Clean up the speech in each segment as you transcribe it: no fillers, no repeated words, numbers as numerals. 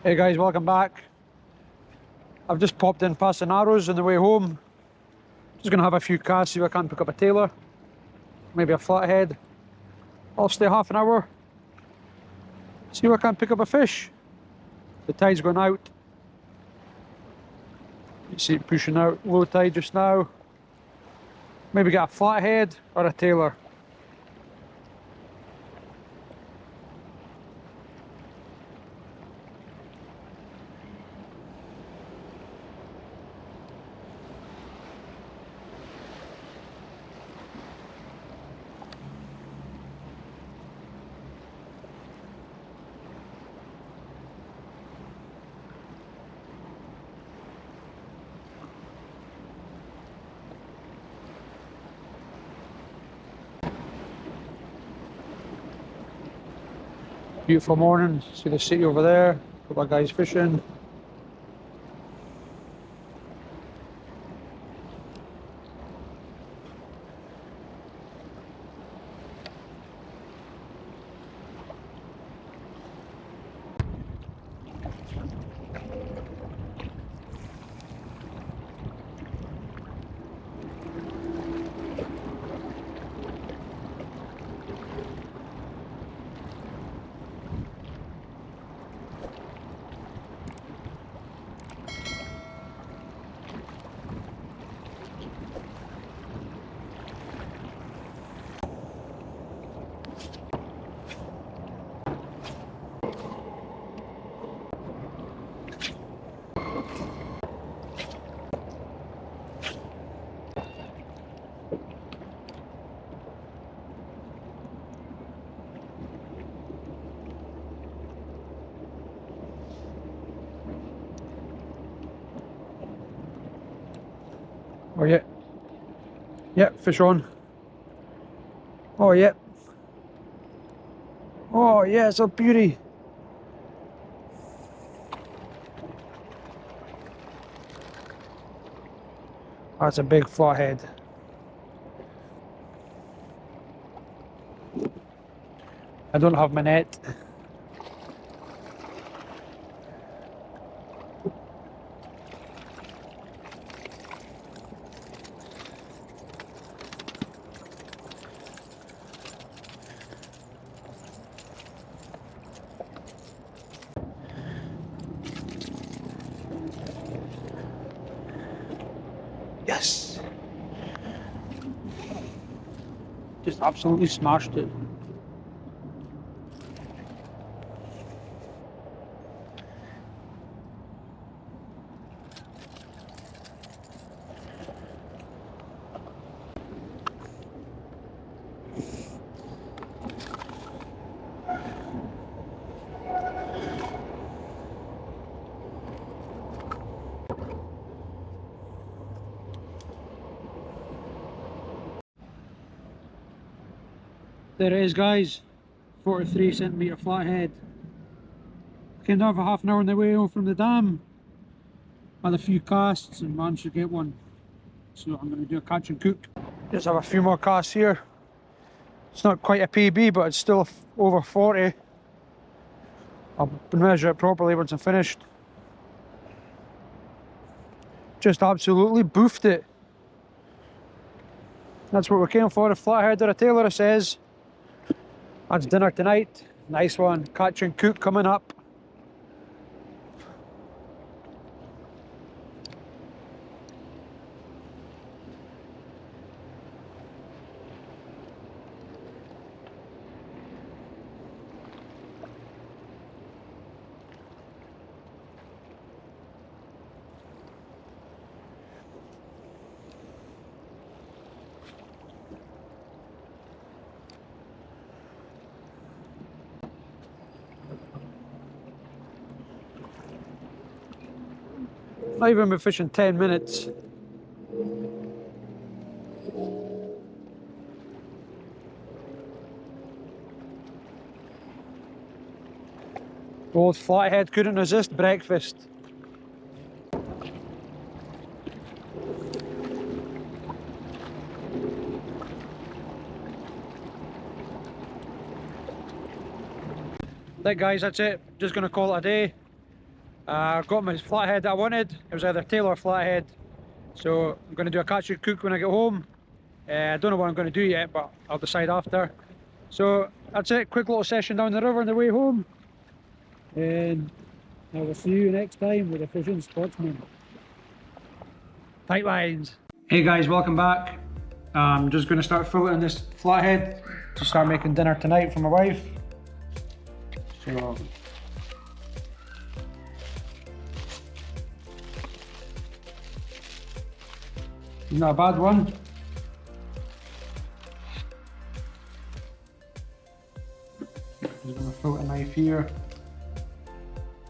Hey guys, welcome back. I've just popped in past the Narrows on the way home. Just gonna have a few casts, see if I can pick up a tailor, maybe a flathead. I'll stay half an hour, see if I can pick up a fish. The tide's going out. You see it pushing out, low tide just now. Maybe get a flathead or a tailor. Beautiful morning, see the city over there, a couple of guys fishing. Oh yeah. Yeah, fish on. Oh yeah. Oh yeah, it's a beauty. That's a big flathead. I don't have my net. Yes! Just absolutely smashed it. There it is guys, 43cm flathead. Came down for half an hour on the way home from the dam. Had a few casts and managed to get one. So I'm going to do a catch and cook. Just have a few more casts here. It's not quite a PB, but it's still over 40. I'll measure it properly once I'm finished. Just absolutely boofed it. That's what we came for, a flathead or a tailor, it says. That's dinner tonight. Nice one. Catch and cook coming up. Not even been fishing 10 minutes. Old flathead couldn't resist breakfast. Right guys, that's it. Just gonna call it a day. I got my flathead that I wanted. It was either tail or flathead. So I'm going to do a catch and cook when I get home. I don't know what I'm going to do yet, but I'll decide after. So that's it, quick little session down the river on the way home. And I will see you next time with a Fishing Scotsman. Tight lines. Hey guys, welcome back. I'm just going to start filleting this flathead to start making dinner tonight for my wife. So not a bad one. I'm just going to fillet a knife here.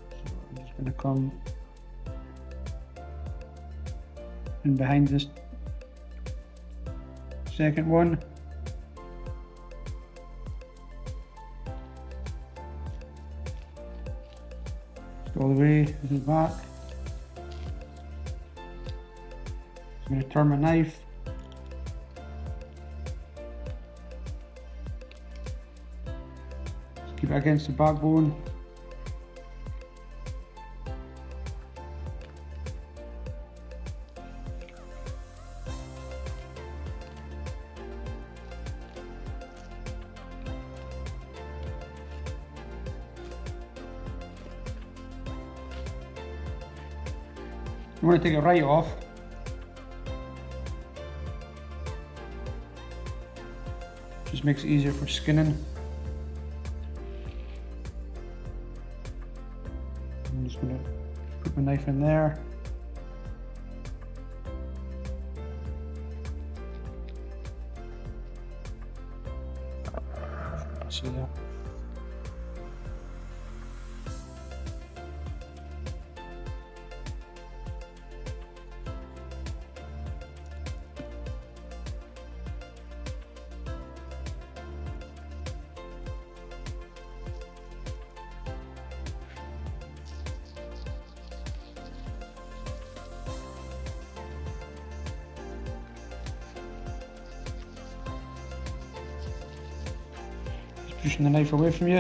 So I'm just going to come in behind this second one. Just all the way to the back. I'm going to turn my knife. Just keep it against the backbone. You want to take it right off. Just makes it easier for skinning. I'm just going to put my knife in there. See that? Pushing the knife away from you.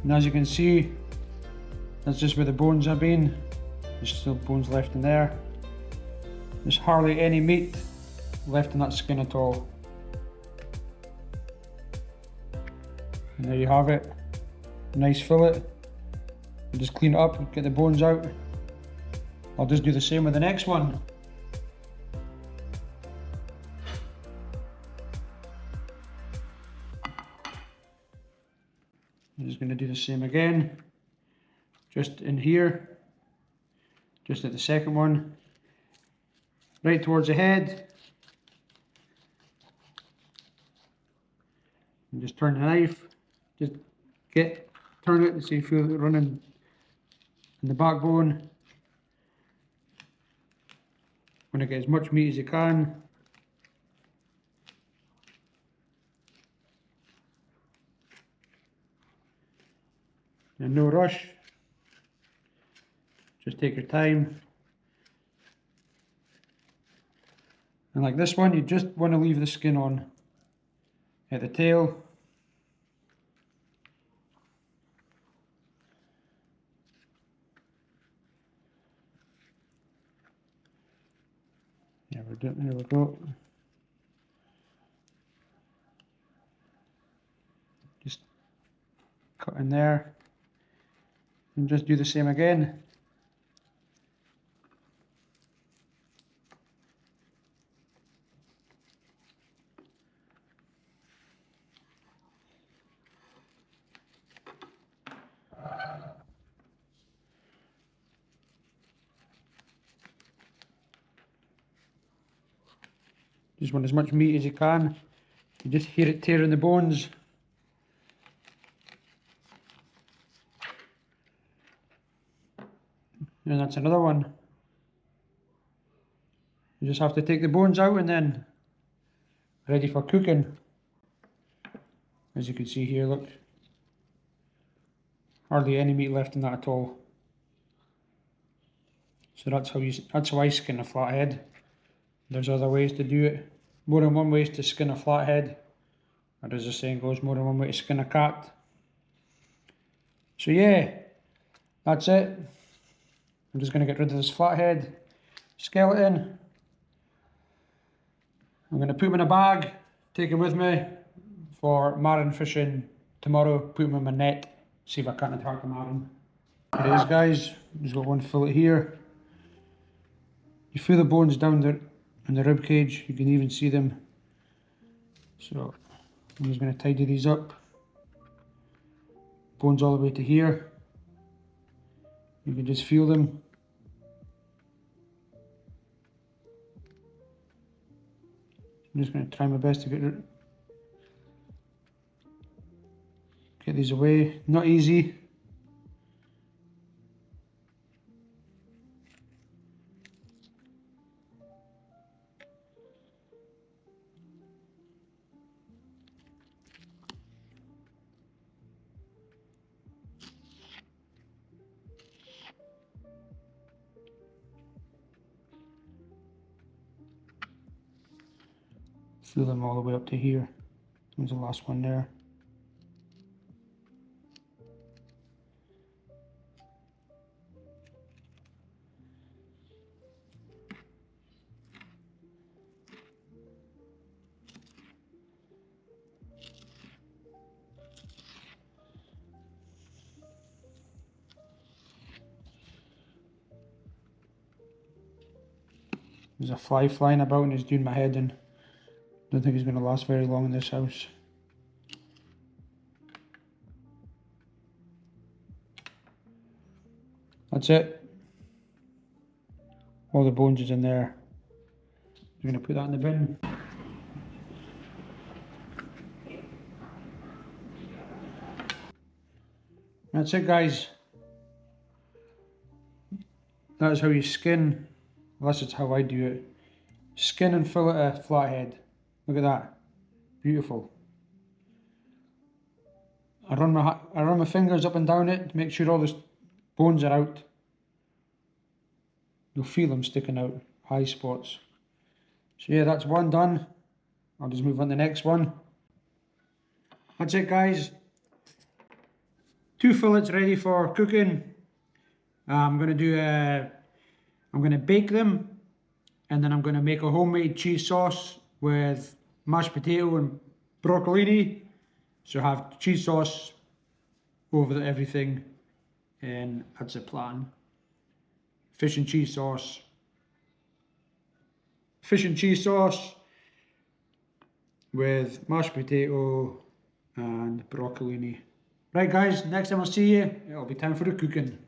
And as you can see, that's just where the bones have been. There's still bones left in there. There's hardly any meat left in that skin at all. And there you have it. Nice fillet. I'll just clean it up and get the bones out. I'll just do the same with the next one. I'm just going to do the same again. Just in here. Just at the second one. Right towards the head. And just turn the knife. Just turn it and see if you feel it running in the backbone. Want to get as much meat as you can. And no rush. Just take your time. And like this one, you just want to leave the skin on at the tail. There we go. Just cut in there. And just do the same again. Just want as much meat as you can. You just hear it tearing the bones. And that's another one. You just have to take the bones out and then ready for cooking. As you can see here, look. Hardly any meat left in that at all. So that's how I skin a flathead. There's other ways to do it. More than one way to skin a flathead. Or as the saying goes, more than one way to skin a cat. So yeah, that's it. I'm just going to get rid of this flathead skeleton. I'm going to put him in a bag, take him with me for marine fishing tomorrow, put him in my net, see if I can't attack a marine. Here it is, guys. Just got one fillet here. You feel the bones down there in the rib cage, you can even see them. So I'm just going to tidy these up. Bones all the way to here. You can just feel them. I'm just going to try my best to get these away. Not easy. Feel them all the way up to here. There's the last one there. There's a fly flying about and it's doing my head in. Don't think he's going to last very long in this house. That's it. All the bones is in there. I'm going to put that in the bin. That's it, guys. That is how you skin. Well, that's just how I do it. Skin and fillet a flathead. Look at that. Beautiful. I run my fingers up and down it to make sure all the bones are out. You'll feel them sticking out. High spots. So yeah, that's one done. I'll just move on to the next one. That's it, guys. 2 fillets ready for cooking. I'm gonna bake them, and then I'm gonna make a homemade cheese sauce with mashed potato and broccolini. So I have cheese sauce over everything, and that's the plan. Fish and cheese sauce with mashed potato and broccolini. Right, guys, next time I'll see you, it'll be time for the cooking.